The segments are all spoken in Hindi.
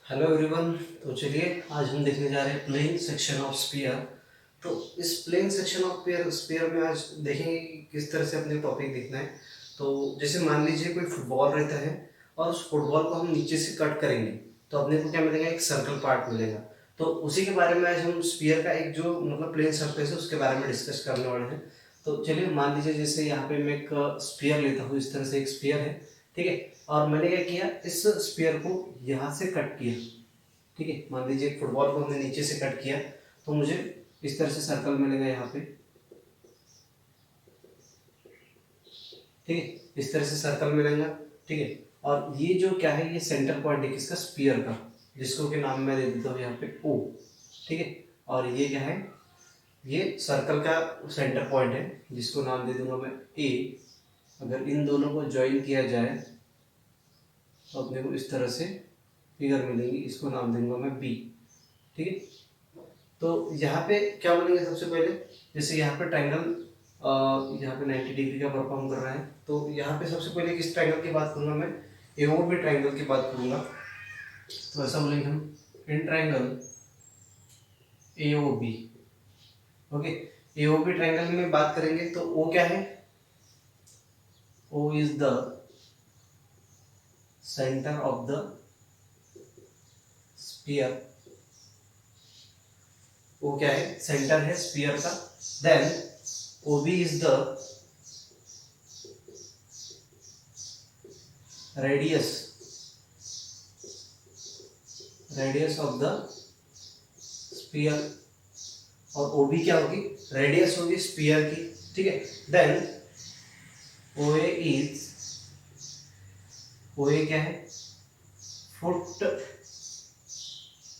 Hello everyone. तो चलिए आज हम देखने जा रहे हैं प्लेन सेक्शन ऑफ स्फीयर। तो इस प्लेन सेक्शन ऑफ स्फीयर में आज देखेंगे कि किस तरह से अपने टॉपिक देखना है। तो जैसे मान लीजिए कोई फुटबॉल रहता है और उस फुटबॉल को हम नीचे से कट करेंगे तो अपने को क्या मिलेगा, एक सर्कल पार्ट मिलेगा। तो उसी के बारे में आज हम स्फीयर का एक जो मतलब प्लेन सरफेस है उसके बारे में डिस्कस करने वाले हैं। तो चलिए मान लीजिए जैसे यहाँ पे मैं एक स्फीयर लेता हूँ, इस तरह से एक स्फीयर है, ठीक है। और मैंने क्या किया, इस स्फीयर को यहाँ से कट किया, ठीक है। मान लीजिए एक फुटबॉल को हमने नीचे से कट किया तो मुझे इस तरह से सर्कल मिलेगा यहाँ पे, ठीक है। इस तरह से सर्कल मिलेगा, ठीक है। और ये जो क्या है, ये सेंटर पॉइंट है किसका, स्फीयर का, जिसको कि नाम मैं दे देता हूँ यहाँ पे ओ, ठीक है। और ये क्या है, ये सर्कल का सेंटर पॉइंट है जिसको नाम दे दूंगा मैं ए। अगर इन दोनों को ज्वाइन किया जाए तो अपने को इस तरह से फिगर मिलेगी, इसको नाम दूंगा मैं बी, ठीक है। तो यहाँ पे क्या बनेगा, सबसे पहले जैसे यहाँ पे ट्रायंगल यहाँ पे 90 डिग्री का परफॉर्म कर रहा है, तो यहाँ पे सबसे पहले किस ट्रायंगल की बात करूंगा मैं, एओबी ट्रायंगल की बात करूंगा। तो ऐसा बोलेंगे हम, in triangle AOB, okay. AOB triangle में बात करेंगे तो ओ क्या है, O is the centre of the sphere. वो क्या है, सेंटर है स्फीयर का। Then OB is the radius, radius of the sphere. और ओबी क्या होगी, रेडियस होगी स्फीयर की, ठीक है। देन ओए इज, ओए क्या है, foot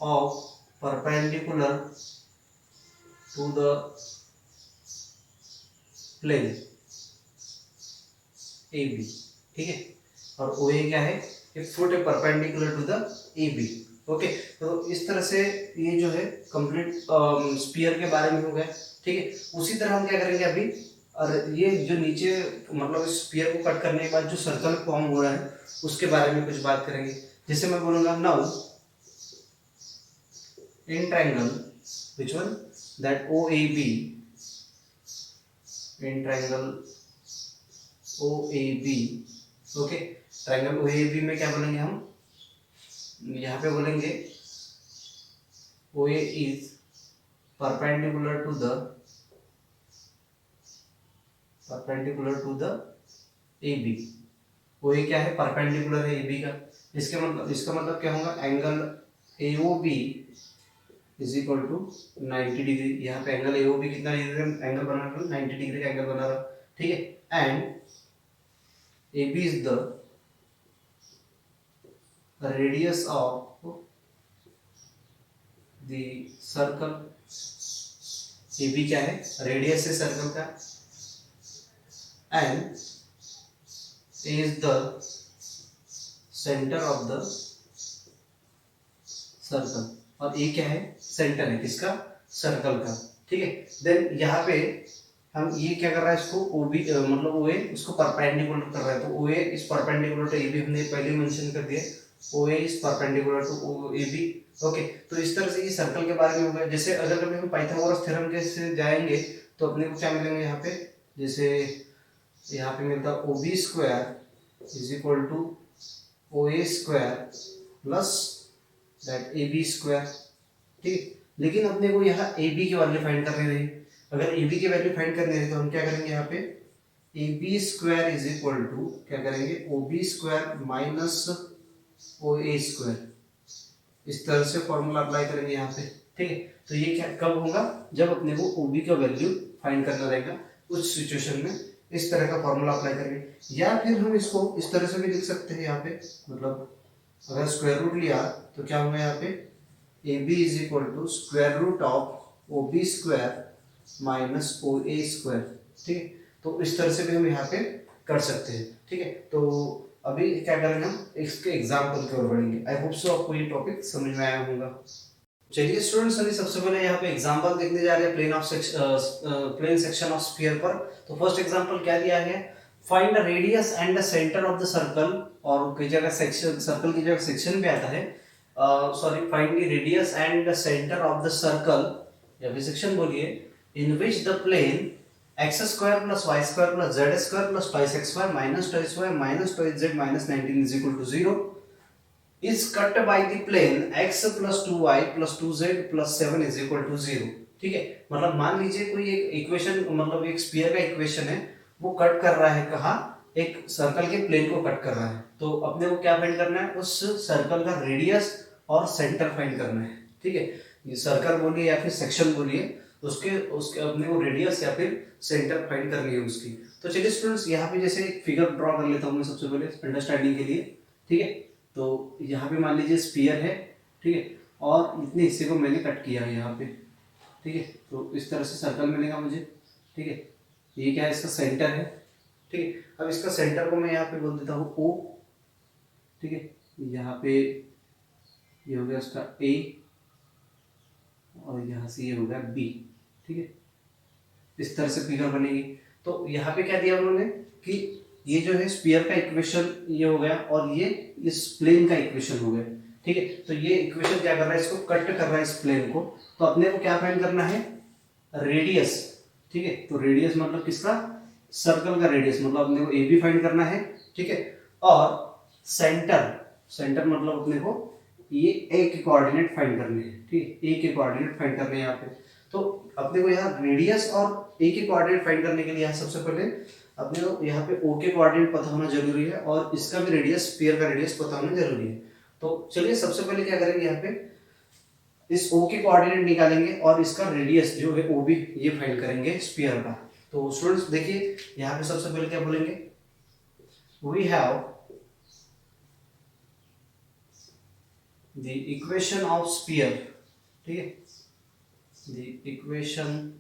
of perpendicular to the plane A B, ठीक है। और ओ ए क्या है, ये फुट है perpendicular to the A B, okay. तो इस तरह से ये जो है कंप्लीट स्फीयर के बारे में हो गया, ठीक है। उसी तरह हम क्या करेंगे अभी, और ये जो नीचे मतलब स्फीयर को कट करने के बाद जो सर्कल फॉर्म हो रहा है उसके बारे में कुछ बात करेंगे। जैसे मैं बोलूंगा now in triangle which one, that O A B, in triangle O A B, okay. Triangle O A B में क्या बोलेंगे हम, यहाँ पे बोलेंगे O A is perpendicular to the, perpendicular to the A B. O A क्या है, परपेंडिकुलर है ए बी का। इसका मतलब क्या होगा, angle A O B is equal to 90 degree. यहाँ पे एंगल ए ओ बी कितना डिग्री एंगल बना रहा है, 90 डिग्री का एंगल बना रहा है, ठीक है। And A B is the radius of the circle. A B क्या है, रेडियस है सर्कल का। And A is the centre of the circle. और ए क्या है, सेंटर है किसका, सर्कल का, ठीक है। देन यहाँ पे हम ये क्या कर रहा है, इसको ओ बी मतलब ओ ए उसको परपेंडिकुलर कर रहा है, तो O A is perpendicular to A B, हमने पहले मेंशन कर दिया, O A is perpendicular to O A B, okay. तो इस तरह से ये सर्कल के बारे में होगा। जैसे अगर कभी हम पाइथागोरस थ्योरम के से जाएंगे तो अपने को क्या मिलेंगे यहाँ पे, जैसे यहाँ पे मिलता है O B square is equal to O A square plus that A B square, ठीक। लेकिन अपने को यहाँ ए बी की वैल्यू फाइंड करनी रही। अगर ए बी की वैल्यू फाइंड करनी रही तो हम क्या करेंगे, यहाँ पे A B square is equal to क्या करेंगे, O B square minus O A square, इस तरह से फॉर्मूला अप्लाई करेंगे यहाँ पे, ठीक है। तो ये क्या कब होगा, जब अपने को ओ बी का वैल्यू फाइंड करना रहेगा, उस सिचुएशन में इस तरह का फॉर्मूला अप्लाई करेंगे। या फिर हम इसको इस तरह से भी लिख सकते हैं यहाँ पे, मतलब अगर स्क्वायर रूट लिया तो क्या होगा यहाँ पे, A B is equal to square root of O B square minus O A square, ठीक है। तो इस तरह से भी हम यहाँ पे कर सकते हैं, ठीक है। तो अभी क्या करेंगे, हम इसके एग्जाम्पल की ओर बढ़ेंगे। आई होप सो आपको ये टॉपिक समझ में आया होगा। चलिए स्टूडेंट्स, अभी सबसे पहले यहाँ पे एग्जांपल देखने जा रहे हैं प्लेन सेक्शन ऑफ स्फीयर पर। तो फर्स्ट एग्जांपल क्या दिया है, find radius and the centre of the circle, और की जगह सेक्शन, सर्कल की जगह सेक्शन भी आता है। Sorry, find the radius and the centre of the circle, या फिर सेक्शन बोलिए, in which the plane x square plus y square plus z square plus twice x y minus twice z minus 19 is equal to 0 is cut by the plane x plus 2y plus 2z plus 7 is equal to 0। ठीक है, मतलब मान लीजिए कोई एक इक्वेशन, मतलब एक स्फीयर का इक्वेशन है, वो कट कर रहा है कहाँ, एक सर्कल के प्लेन को कट कर रहा है। तो अपने को क्या फाइंड करना है, उस सर्कल का रेडियस और सेंटर फाइंड करना है। ठीक है, ये सर्कल बोलिए या फिर सेक्शन बोलिए, उसके उसके अपने को रेडियस या फिर सेंटर फाइंड करनी है उसकी। तो चलिए स्टूडेंट्स, यहाँ पे जैसे एक फिगर ड्रॉ कर लेता हूँ मैं सबसे पहले अंडरस्टैंडिंग के लिए। ठीक है, तो यहाँ पे मान लीजिए स्फीयर है, ठीक है, और इतने हिस्से को मैंने कट किया है यहाँ पे। ठीक है, तो इस तरह से सर्कल मिलेगा मुझे। ठीक है, ये क्या है, इसका सेंटर है। ठीक है, अब इसका सेंटर को मैं यहाँ पे बोल देता हूँ ओ। ठीक है, यहाँ पे ये हो गया उसका ए, और यहाँ से ये हो गया बी। ठीक है, इस तरह से फिगर बनेगी। तो यहाँ पे क्या दिया उन्होंने कि ये जो है स्फीयर का इक्वेशन ये हो गया, और ये इस प्लेन का इक्वेशन हो गया। ठीक है, तो ये इक्वेशन क्या कर रहा है, इसको कट कर रहा है इस प्लेन को। तो अपने को क्या फाइंड करना है, रेडियस। ठीक है, तो रेडियस मतलब किसका, सर्कल का रेडियस, मतलब अपने को ए बी फाइंड करना है। ठीक है, और सेंटर, सेंटर मतलब अपने को ये ए के कोऑर्डिनेट फाइंड करने हैं। ठीक है, ए के कोऑर्डिनेट फाइंड करने हैं यहाँ पे। तो अपने को यहाँ रेडियस और ए के कोऑर्डिनेट फाइंड करने के लिए यहाँ सबसे पहले अपने को यहाँ पे ओ के कोऑर्डिनेट पता होना जरूरी है, और इसका भी रेडियस, स्फीयर का रेडियस पता होना जरूरी है। तो चलिए सबसे पहले क्या करेंगे, यहाँ पे इस ओ के कोऑर्डिनेट निकालेंगे और इसका रेडियस जो है ओ भी ये फाइंड करेंगे स्फीयर का। तो स्टूडेंट्स देखिए, यहाँ पे सबसे पहले क्या बोलेंगे, we have the equation of sphere. ठीक है, द इक्वेशन,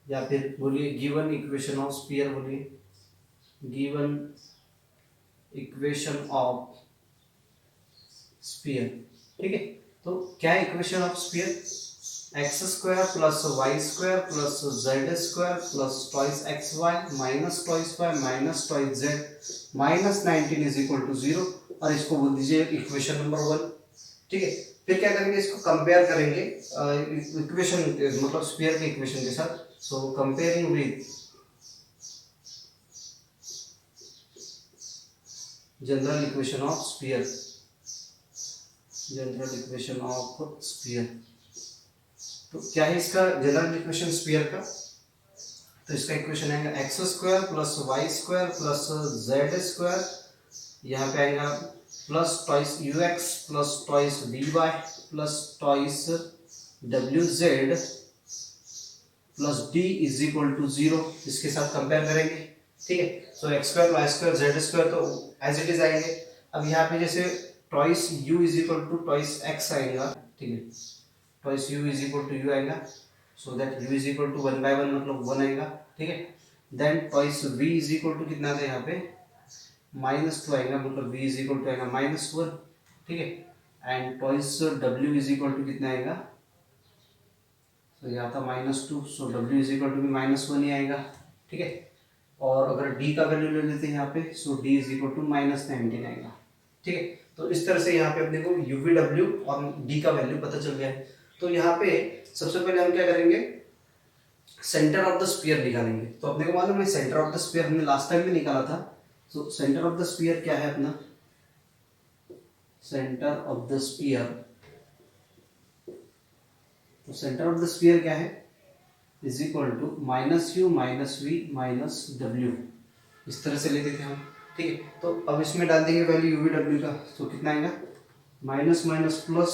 या फिर बोलिए गिवन इक्वेशन ऑफ स्फीयर, बोलिए गिवन इक्वेशन ऑफ स्फीयर। ठीक है, तो क्या है equation of sphere, x square plus y square plus z square plus twice x y minus twice y minus twice z minus 19 is equal to 0, और इसको बोल दीजिए इक्वेशन नंबर 1। ठीक है, फिर क्या करेंगे, इसको कंपेयर करेंगे इक्वेशन, मतलब स्फीयर के इक्वेशन के साथ। सो comparing with general equation of sphere, general equation of sphere. तो क्या है इसका जनरल इक्वेशन स्फीयर का, तो इसका इक्वेशन आएगा x square plus y square plus z square, यहाँ पे आएगा plus twice u x plus twice d y plus twice डब्ल्यू z plus d is equal to 0। इसके साथ कंपेयर करेंगे। ठीक है, so x square y square z square तो एज इट इज आएंगे। अब यहाँ पे जैसे twice u is equal to twice x आएगा। ठीक है, twice u is equal to you आएगा, so that u is equal to 1 by 1 मतलब 1 आएगा। ठीक है, then twice v is equal to कितना था यहाँ पे, -2 आएगा, मतलब वी इज इक्वल टू आएगा -1। ठीक है, एंड ट्वाइस डब्ल्यू इज इक्वल टू कितना आएगा, तो यहाँ था -2, सो डब्ल्यू इज इक्वल टू भी -1 ही आएगा। ठीक है, और अगर डी का वैल्यू ले लेते हैं यहाँ पे, सो डी इज इक्वल टू -19 आएगा। ठीक है, तो इस तरह से यहाँ पे अपने को यू वी डब्ल्यू और डी का वैल्यू पता चल गया है। तो यहाँ पे सबसे पहले हम क्या करेंगे, सेंटर ऑफ द स्फीयर निकालेंगे। तो अपने को मालूम है सेंटर ऑफ द स्फीयर हमने लास्ट टाइम भी निकाला था। So centre of the sphere क्या है अपना, सेंटर ऑफ द स्फीयर, तो सेंटर ऑफ द स्फीयर क्या है, is equal to -u - -v - w, इस तरह से लेते थे हम। ठीक है, तो अब इसमें डाल देंगे वैल्यू u v w का, तो कितना आएगा, माइनस माइनस प्लस,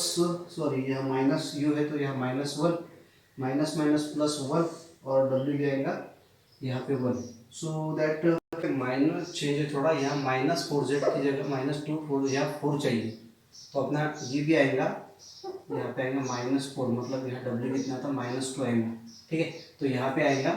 सॉरी यहाँ माइनस u है तो यहाँ -1 माइनस माइनस प्लस 1, और w भी आएगा यहाँ पे 1। सो दैट माइनस चेंज है थोड़ा, यहाँ -4z की जगह -2 यहाँ 4 चाहिए, तो अपना ये भी आएगा यहाँ पे आएगा -4, मतलब यहाँ w कितना था -2 आएगा। ठीक है, तो यहाँ पे आएगा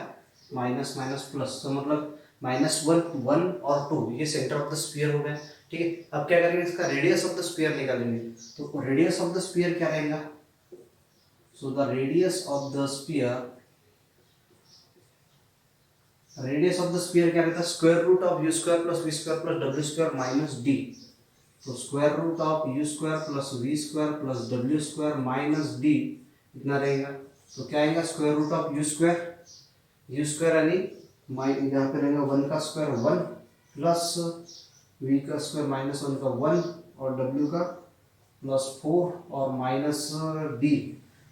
माइनस माइनस प्लस, तो मतलब -1 1 और 2, ये सेंटर ऑफ द स्फीयर हो गया। ठीक है, अब क्या करेंगे, इसका रेडियस ऑफ द स्फीयर निकालेंगे। तो रेडियस ऑफ द स्फीयर क्या रहेगा, so the radius of the sphere, radius of the sphere क्या रहता है, square root of u square plus v square plus डब्ल्यू स्क्वायर माइनस डी। तो square root of u square plus v square plus डब्ल्यू स्क्वायर माइनस डी इतना रहेगा। तो क्या आएगा square root of u square यानी यहाँ पे रहेगा 1 का स्क्वायर 1 प्लस वी का स्क्वायर माइनस 1 का 1 और डब्ल्यू का प्लस 4 और माइनस डी,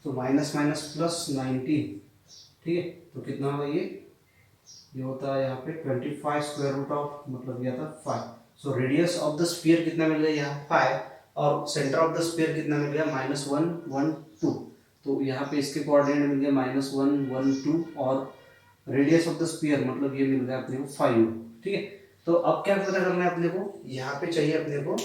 तो माइनस माइनस प्लस 19। ठीक है, तो कितना होगा ये होता है यहाँ पे 25 स्क्वायर रूट ऑफ मतलब ये था 5। So radius of the sphere कितना मिल गया यहाँ 5 और सेंटर ऑफ द स्फीयर कितना मिल गया -1 1 2। तो यहाँ पे इसके कोऑर्डिनेट मिल गया -1 1 2 और रेडियस ऑफ द स्फीयर मतलब ये मिल गया अपने को 5। ठीक है, तो अब क्या पता करना है अपने को, यहाँ पे चाहिए अपने को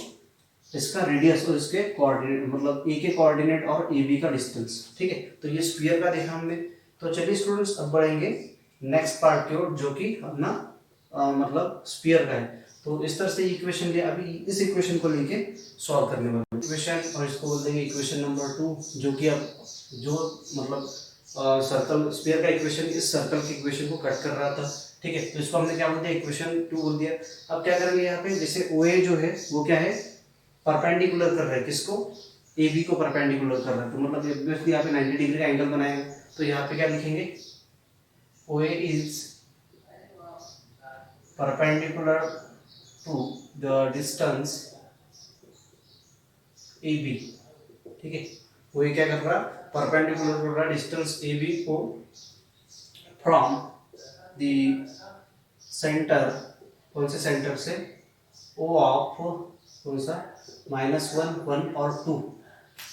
इसका रेडियस और इसके कोऑर्डिनेट मतलब ए के कोऑर्डिनेट और ए बी का डिस्टेंस। ठीक है, तो ये स्फीयर का देखा हमने। तो चलिए स्टूडेंट्स अब बढ़ेंगे नेक्स्ट पार्ट की ओर जो कि अपना मतलब स्फीयर का है। तो इस तरह से इक्वेशन लिया, अभी इस इक्वेशन को लेके सॉल्व करने वाले इक्वेशन और इसको बोल देंगे इक्वेशन नंबर 2 जो कि अब जो मतलब सर्कल स्फीयर का इक्वेशन इस सर्कल के इक्वेशन को कट कर रहा था। ठीक है, तो इसको हमने क्या बोल दिया इक्वेशन 2 बोल दिया। अब क्या करेंगे यहाँ पे जैसे OA जो है वो क्या है परपेंडिकुलर कर रहा है किसको AB को परपेंडिकुलर कर रहा है, तो मतलब यहाँ पे 90 डिग्री का एंगल बनाएगा। तो यहाँ पे क्या लिखेंगे OA is perpendicular to the distance AB। ठीक है, OA क्या कर रहा परपेंडिकुलर कर रहा डिस्टेंस AB को फ्रॉम द सेंटर, कौन से सेंटर से O ऑफ कौन सा -1 1 और 2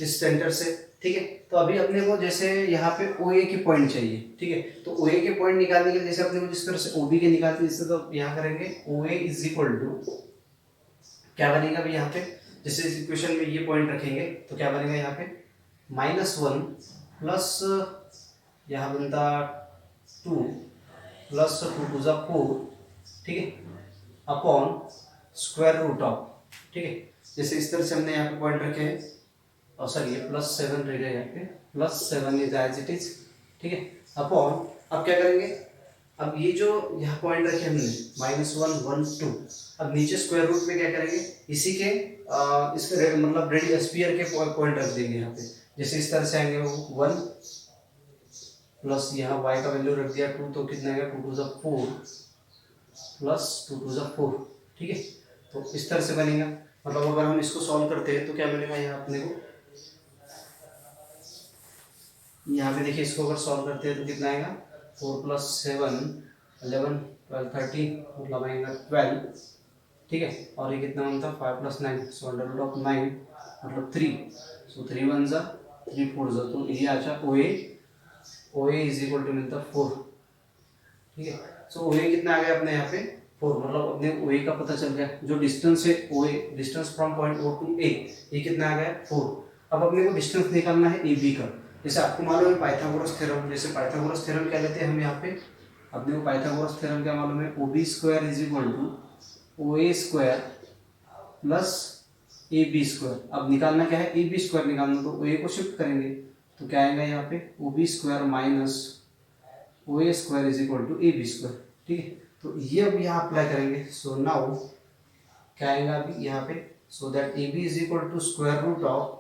इस सेंटर से। ठीक है, तो अभी अपने को जैसे यहाँ पे OA के पॉइंट चाहिए। ठीक है, तो OA के पॉइंट निकालने के लिए जैसे अपने को जिस तरह से OB के निकालते हैं, तो यहाँ करेंगे OA इज इक्वल टू क्या बनेगा अभी यहाँ पे जैसे इस इक्वेशन में ये पॉइंट रखेंगे तो क्या बनेगा यहाँ पे -1 प्लस यहाँ बनता 2 प्लस 2 टू ज़ा 4। ठीक है, अपॉन स्क्वायर रूट ऑफ। ठीक है, जैसे इस तरह से हमने यहाँ पे पॉइंट रखे हैं और सर ये +7 रहेगा यहाँ पे +7 इज एज इट इज। ठीक है, अपॉन अब क्या करेंगे अब ये जो यहाँ पॉइंट रखे हमने -1 1 2, अब नीचे स्क्वायर रूट में क्या करेंगे इसी के इसके मतलब रेडियस स्फीयर के पॉइंट रख देंगे यहाँ पे। जैसे इस तरह से आएंगे वो 1 प्लस यहाँ y का वैल्यू रख दिया 2, तो कितना आएगा 2 टू ज़ा 4 प्लस 2 टू ज़ा 4। ठीक है, तो इस तरह से बनेगा। मतलब अगर हम इसको सॉल्व करते हैं तो क्या मिलेगा यहाँ अपने को, यहाँ पे देखिए इसको अगर सॉल्व करते हैं तो कितना आएगा 4 प्लस 7 11 12 13 मतलब आएगा 12। ठीक है, और ये कितना बनता 5 plus 9 so under root of 9 मतलब 3, सो 3 1 जा 3 4 जा, तो ये अच्छा OA इज इक्वल टू मिलता 4। ठीक है, सो OA कितना आ गया अपने यहाँ पे 4, मतलब अपने OA का पता चल गया जो डिस्टेंस है OA distance from point O to A ये कितना आ गया 4। अब अपने को डिस्टेंस निकालना है AB का। जैसे आपको मालूम है पाइथागोरस थ्योरम, जैसे पाइथागोरस थ्योरम क्या लेते हैं हम यहाँ पे अपने को पाइथागोरस थ्योरम क्या मालूम है OB square is equal to OA square plus AB square. अब निकालना क्या है AB स्क्वायर निकालना, तो OA को शिफ्ट करेंगे तो क्या आएगा यहाँ पे OB square minus OA square is equal to AB square. ठीक है, तो ये अब यहाँ अप्लाई करेंगे। सो नाउ क्या आएगा अभी यहाँ पे so that AB is equal to square root of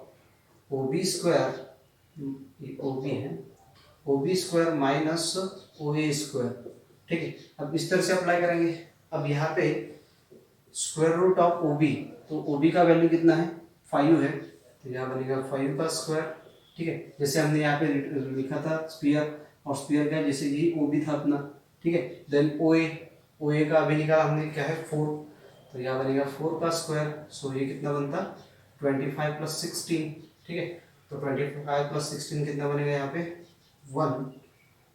OB square, OB है OB square minus OA square. ठीक है, अब इस तरह से अप्लाई करेंगे। अब यहाँ पे स्क्वायर रूट ऑफ OB, तो OB का वैल्यू कितना है 5 है, तो यहाँ बनेगा 5 का स्क्वायर। ठीक है, जैसे हमने यहाँ पे लिखा था स्फीयर, और स्फीयर का जैसे ये OB था अपना। ठीक है, देन OA का अभी निकाला हमने क्या है 4, तो यहाँ बनेगा 4 का स्क्वायर। सो ये कितना बनता 25 प्लस 16। ठीक है, तो 25 प्लस 16 कितना बनेगा यहाँ पे 1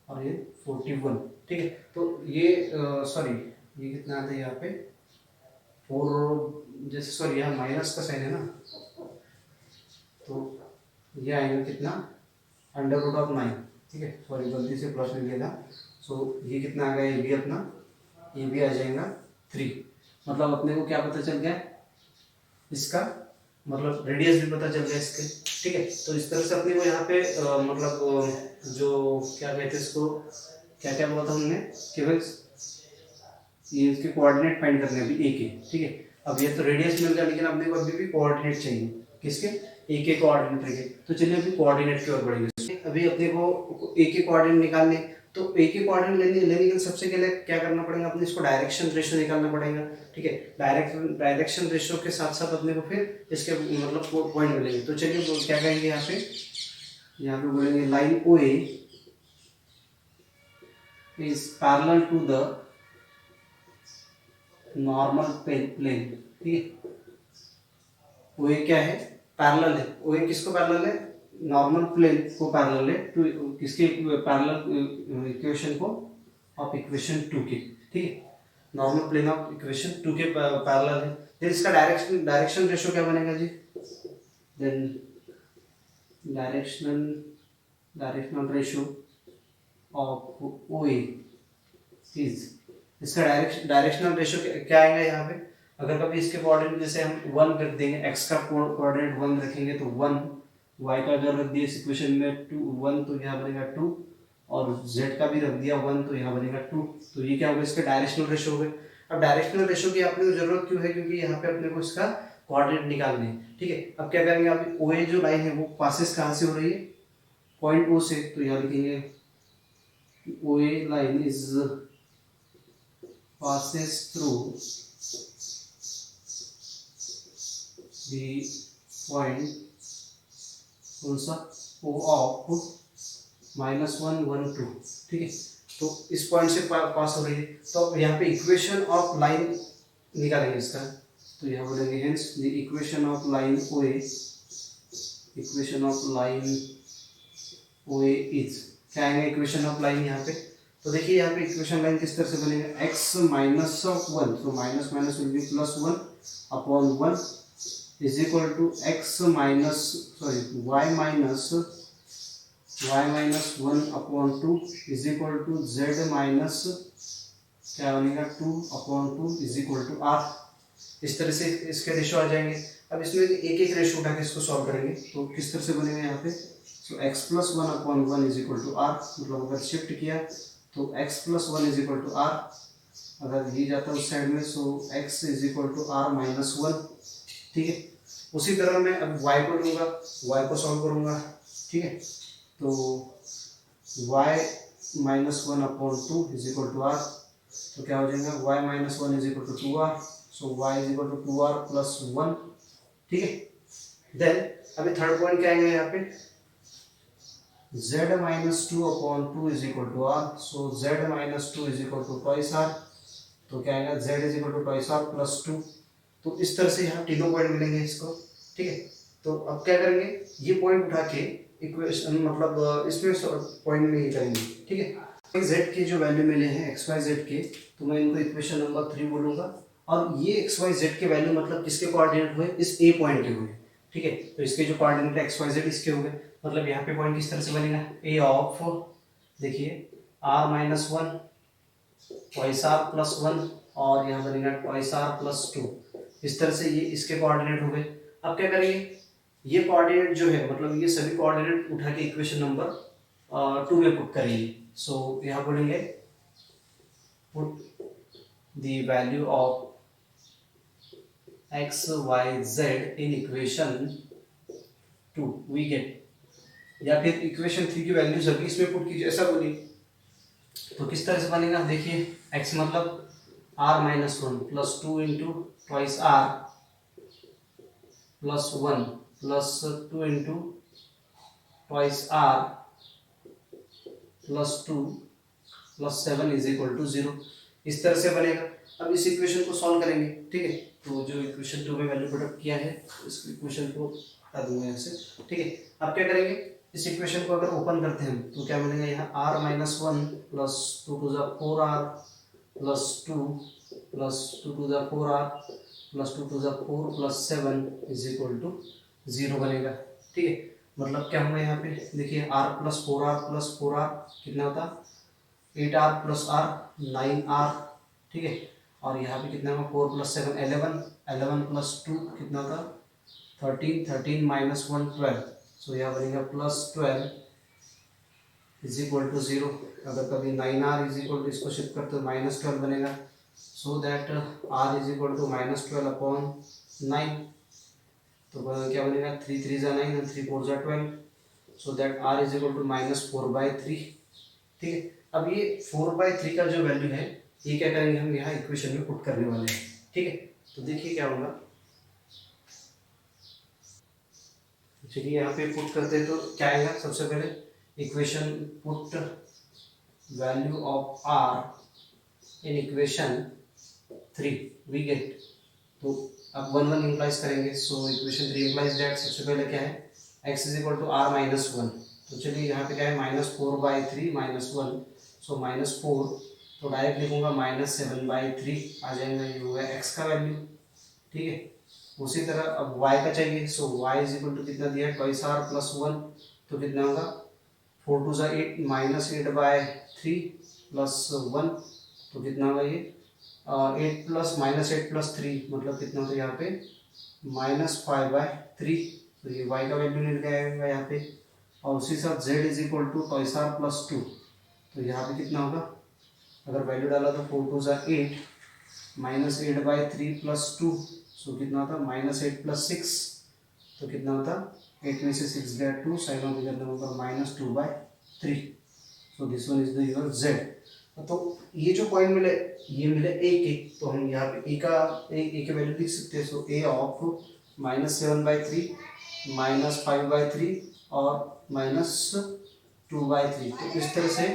और ये 41। ठीक है, तो ये सॉरी ये कितना आता है यहाँ पे 4, जैसे सॉरी यहाँ माइनस का साइन है ना, तो ये आएगा कितना अंडर रूट ऑफ 9। ठीक है, सॉरी गलती से प्लस में लिया था। सो ये कितना आ गया ये भी अपना ये भी आ जाएगा 3। मतलब अपने को क्या पता चल गया इसका मतलब रेडियस भी पता चल गया इसके। ठीक है, तो इस तरह से अपने को यहाँ पे मतलब जो क्या कहते हैं इसको क्या बोला था हमने केवल ये इसके कोऑर्डिनेट फाइंड करने अभी A के। ठीक है, अब ये तो रेडियस मिल गया, लेकिन अपने को अभी भी कोऑर्डिनेट चाहिए, किसके, ए के कोऑर्डिनेट के। तो चलिए अभी कोऑर्डिनेट की ओर बढ़ेंगे। अभी अपने को ए के कोऑर्डिनेट निकालने, तो ए के कोऑर्डिनेट लेने के लिए सबसे पहले क्या करना पड़ेगा, अपने इसको डायरेक्शन रेशियो निकालना पड़ेगा, ठीक है। डायरेक्शन रेशियो के साथ साथ अपने को फिर इसके मतलब पॉइंट मिलेंगे। तो चलिए क्या कहेंगे यहाँ पे बोलेंगे line O A is parallel to the normal plane, ठीक है। ओ ए क्या है, पैरेलल है। ओ ए किसको पैरेलल है, नॉर्मल प्लेन को पैरेलल है टू किसके, पैरेलल इक्वेशन को ऑफ इक्वेशन 2 के, ठीक है। नॉर्मल प्लेन ऑफ इक्वेशन 2 के पैरेलल है। फिर इसका डायरेक्शन रेशियो क्या बनेगा जी, then directional ratio of O A is, इसका डायरेक्शनल रेशियो क्या आएगा यहाँ पे, अगर कभी इसके कोऑर्डिनेट जैसे हम 1 रख देंगे, x का कोऑर्डिनेट 1 रखेंगे तो 1, y का अगर रख दिया इस इक्वेशन में 2 1 तो यहाँ बनेगा 2, और z का भी रख दिया 1 तो यहाँ बनेगा 2। तो ये क्या होगा, इसके डायरेक्शनल रेशियो हो गए। अब डायरेक्शनल रेशियो की अपने को जरूरत क्यों है, क्योंकि यहाँ पे अपने को इसका कोऑर्डिनेट निकालने हैं, ठीक है। अब क्या करेंगे, आप ओ ए जो लाइन है वो पासेस कहाँ से हो रही है, पॉइंट ओ से। तो यहाँ लिखेंगे O A line is passes through the point कौन-सा O of -1 1 2, ठीक है। तो इस पॉइंट से पास हो रही है। तो अब यहाँ पे इक्वेशन ऑफ लाइन निकालेंगे इसका। तो यहाँ बोलेंगे hence the equation of line OA, equation of line OA is, क्या आएगा इक्वेशन ऑफ लाइन यहाँ पे। तो देखिए यहाँ पे इक्वेशन लाइन किस तरह से बनेगा, x minus of 1, so minus minus will be plus 1 upon 1 is equal to x minus sorry y minus 1 upon 2 is equal to z minus क्या बनेगा 2 upon 2 is equal to r। इस तरह से इसके रेशो आ जाएंगे। अब इसमें एक एक रेशो उठा के इसको सॉल्व करेंगे तो किस तरह से बनेगा यहाँ पे, so x plus 1 upon 1 is equal to r, मतलब अगर शिफ्ट किया तो x plus 1 is equal to r, अगर ये जाता है उस साइड में so x is equal to r minus 1, ठीक है। उसी तरह मैं अब y को लूँगा, y को सॉल्व करूँगा, ठीक है। तो y minus 1 upon 2 is equal to r, तो क्या हो जाएगा y minus 1 is equal to 2r, so y is equal to 2r plus 1, ठीक है। देन अभी थर्ड पॉइंट क्या आएगा यहाँ पे, z minus 2 upon 2 is equal to r, so z minus 2 is equal to twice r, तो क्या आएगा z is equal to twice r plus 2। तो इस तरह से यहाँ तीनों पॉइंट मिलेंगे इसको, ठीक है। तो अब क्या करेंगे, ये पॉइंट उठा के इक्वेशन मतलब इसमें पॉइंट में ये करेंगे, ठीक है। z के जो वैल्यू मिले हैं x y z के, तो मैं इनको इक्वेशन नंबर 3 बोलूँगा, और ये x y z के वैल्यू मतलब किसके कोऑर्डिनेट हुए, इस a पॉइंट के हुए, ठीक है। तो इसके जो कोऑर्डिनेट है x y z इसके हो गए, मतलब यहाँ पे पॉइंट किस तरह से बनेगा, a ऑफ देखिए r minus 1 twice r plus 1, और यहाँ बनेगा ट्वाइस r प्लस 2। इस तरह से ये इसके कोऑर्डिनेट हो गए। अब क्या करेंगे, ये कोऑर्डिनेट जो है मतलब ये सभी कोऑर्डिनेट उठा के इक्वेशन नंबर 2 में पुट करेंगे। सो यहाँ बोलेंगे put the value of x y z in equation 2 we get, या फिर इक्वेशन 3 की वैल्यू सभी इसमें पुट कीजिए, ऐसा बोलिए। तो किस तरह से बनेगा, देखिए x मतलब r minus 1 plus 2 into twice r plus 1 plus 2 into twice r plus 2 plus 7 is equal to 0। इस तरह से बनेगा। अब इस इक्वेशन को सॉल्व करेंगे, ठीक है। तो जो इक्वेशन 2 में वैल्यू पुट किया है इस इक्वेशन को हटा दूंगा यहाँ से, ठीक है। अब क्या करेंगे, इस इक्वेशन को अगर ओपन करते हैं तो क्या मिलेगा, यहाँ r minus 1 plus 2 to the 4r plus 2 plus 2 to the 4r plus 2 to the 4 plus 7 is equal to 0 बनेगा, ठीक है। मतलब क्या होगा यहाँ पे, देखिए r प्लस 4r कितना होता, 8r प्लस r 9r, ठीक है। और यहाँ पे कितना होगा 4 प्लस 7 11 प्लस 2 कितना होता 13 माइनस 1 12, सो यहाँ बनेगा प्लस 12 इज इक्वल टू 0। अगर कभी 9r इज इक्वल टू इसको शिफ्ट करते तो माइनस 12 बनेगा, so that r is equal to -12/9। तो क्या बनेगा, 3 3 जा 9 और 3 4 जा 12, so that r is equal to -4/3। ठीक है, अब ये 4/3 का जो वैल्यू है ये क्या करेंगे हम यहाँ इक्वेशन में पुट करने वाले हैं। ठीक है, तो देखिए क्या होगा, चलिए यहाँ पे पुट करते हैं तो क्या आएगा, सबसे पहले equation put value of r in equation 3 we get, तो अब 1 1 इम्प्लाइज करेंगे, सो इक्वेशन 3 इम्प्लाइज दैट सबसे पहले क्या है x is equal to r minus 1। तो चलिए यहाँ पे क्या है -4/3 -1, सो -4, तो डायरेक्ट लिखूंगा -7/3 आ जाएगा, ये होगा x का वैल्यू। ठीक है, उसी तरह अब y का चाहिए, सो y इज इक्वल टू कितना दिया है, ट्वाइस r प्लस 1, तो कितना होगा 4 2 जा 8 -8/3 प्लस 1, तो कितना होगा ये 8 प्लस -8 + 3 मतलब कितना होता है यहाँ पे -5/3, तो ये y का वैल्यू मिल गया यहाँ पे। और उसी साथ z is equal to twice r plus 2, तो यहाँ पे कितना होगा, अगर वैल्यू डाला तो 4 2 जा 8 -8/3 प्लस 2, सो कितना होता -8 + 6, तो कितना होता 8 में से 6 गया 2, sign of the number -2/3, so this one is the your z। तो ये जो पॉइंट मिले ये मिले a के, तो हम यहाँ पे a के वैल्यू लिख सकते हैं, सो a ऑफ -7/3 -5/3 और -2/3, तो इस तरह से a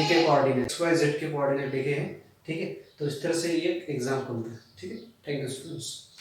के कोऑर्डिनेट x y z के कोऑर्डिनेट लिखे हैं। ठीक है, तो इस तरह से ये एग्जाम बनता है। ठीक है, थैंक यू स्टूडेंट्स।